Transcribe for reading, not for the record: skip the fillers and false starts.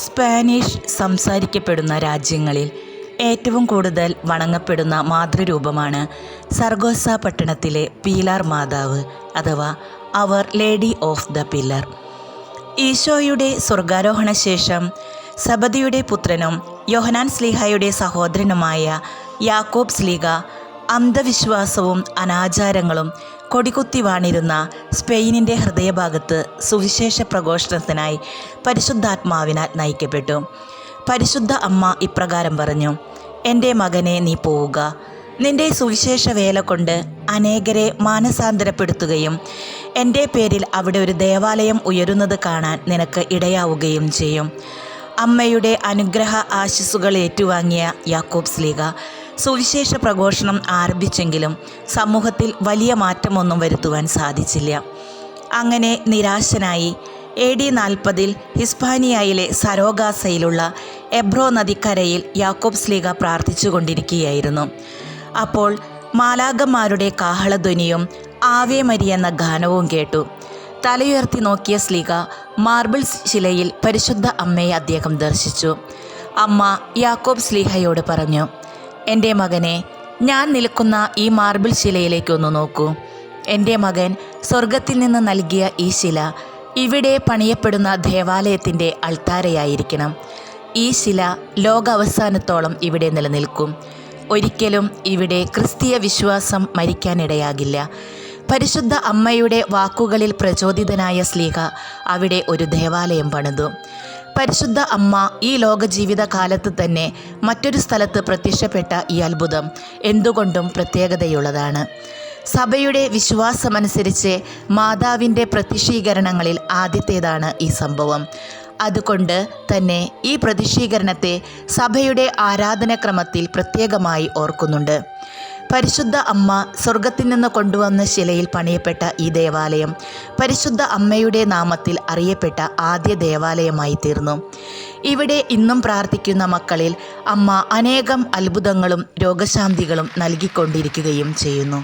Spanish സംസാരിക്കപ്പെടുന്ന രാജ്യങ്ങളിൽ ഏറ്റവും കൂടുതൽ വണങ്ങപ്പെടുന്ന മാതൃരൂപമാണ് സറഗോസ പട്ടണത്തിലെ പീലാർ മാതാവ് അഥവാ അവർ ലേഡി ഓഫ് ദ പില്ലർ. ഈശോയുടെ സ്വർഗാരോഹണ ശേഷം സബദിയുടെ പുത്രനും യോഹന്നാൻ ശ്ലീഹായുടെ സഹോദരനുമായ യാക്കോബ് ശ്ലീഹ അന്ധവിശ്വാസവും അനാചാരങ്ങളും കൊടികുത്തി വാണിരുന്ന സ്പെയിനിൻ്റെ ഹൃദയഭാഗത്ത് സുവിശേഷ പ്രഘോഷണത്തിനായി പരിശുദ്ധാത്മാവിനാൽ നയിക്കപ്പെട്ടു. പരിശുദ്ധ അമ്മ ഇപ്രകാരം പറഞ്ഞു: എൻ്റെ മകനെ, നീ പോവുക. നിന്റെ സുവിശേഷ വേല കൊണ്ട് അനേകരെ മാനസാന്തരപ്പെടുത്തുകയും എൻ്റെ പേരിൽ അവിടെ ഒരു ദേവാലയം ഉയരുന്നത് കാണാൻ നിനക്ക് ഇടയാവുകയും ചെയ്യും. അമ്മയുടെ അനുഗ്രഹ ആശിസ്സുകൾ ഏറ്റുവാങ്ങിയ യാക്കോബ് ശ്ലീഹ സുവിശേഷ പ്രഘോഷണം ആരംഭിച്ചെങ്കിലും സമൂഹത്തിൽ വലിയ മാറ്റമൊന്നും വരുത്തുവാൻ സാധിച്ചില്ല. അങ്ങനെ നിരാശനായി AD 40 ഹിസ്പാനിയയിലെ സരോഗാസയിലുള്ള എബ്രോ നദിക്കരയിൽ യാക്കോബ് ശ്ലീഹ പ്രാർത്ഥിച്ചു കൊണ്ടിരിക്കുകയായിരുന്നു. അപ്പോൾ മാലാഖമാരുടെ കാഹളധ്വനിയും ആവേ മരിയ എന്ന ഗാനവും കേട്ടു. തലയുയർത്തി നോക്കിയ ശ്ലീഹ മാർബിൾ ശിലയിൽ പരിശുദ്ധ അമ്മയെ അദ്ദേഹം ദർശിച്ചു. അമ്മ യാക്കോബ് ശ്ലീഹയോട് പറഞ്ഞു: എൻ്റെ മകനെ, ഞാൻ നിൽക്കുന്ന ഈ മാർബിൾ ശിലയിലേക്കൊന്ന് നോക്കൂ. എൻ്റെ മകൻ സ്വർഗത്തിൽ നിന്ന് നൽകിയ ഈ ശില ഇവിടെ പണിയപ്പെടുന്ന ദേവാലയത്തിൻ്റെ അൾത്താരയായിരിക്കണം. ഈ ശില ലോകാവസാനത്തോളം ഇവിടെ നിലനിൽക്കും. ഒരിക്കലും ഇവിടെ ക്രിസ്തീയ വിശ്വാസം മരിക്കാനിടയാകില്ല. പരിശുദ്ധ അമ്മയുടെ വാക്കുകളിൽ പ്രചോദിതനായ ശ്ലീഹ അവിടെ ഒരു ദേവാലയം പണിതു. പരിശുദ്ധ അമ്മ ഈ ലോക ജീവിതകാലത്ത് തന്നെ മറ്റൊരു സ്ഥലത്ത് പ്രത്യക്ഷപ്പെട്ട ഈ അത്ഭുതം എന്തുകൊണ്ടും പ്രത്യേകതയുള്ളതാണ്. സഭയുടെ വിശ്വാസമനുസരിച്ച് മാതാവിൻ്റെ പ്രത്യക്ഷീകരണങ്ങളിൽ ആദ്യത്തേതാണ് ഈ സംഭവം. അതുകൊണ്ട് തന്നെ ഈ പ്രത്യക്ഷീകരണത്തെ സഭയുടെ ആരാധനാക്രമത്തിൽ പ്രത്യേകമായി ഓർക്കുന്നുണ്ട്. പരിശുദ്ധ അമ്മ സ്വർഗത്തിൽ നിന്ന് കൊണ്ടുവന്ന ശിലയിൽ പണിയപ്പെട്ട ഈ ദേവാലയം പരിശുദ്ധ അമ്മയുടെ നാമത്തിൽ അറിയപ്പെട്ട ആദ്യ ദേവാലയമായി തീർന്നു. ഇവിടെ ഇന്നും പ്രാർത്ഥിക്കുന്ന മക്കളിൽ അമ്മ അനേകം അത്ഭുതങ്ങളും രോഗശാന്തികളും നൽകിക്കൊണ്ടിരിക്കുകയും ചെയ്യുന്നു.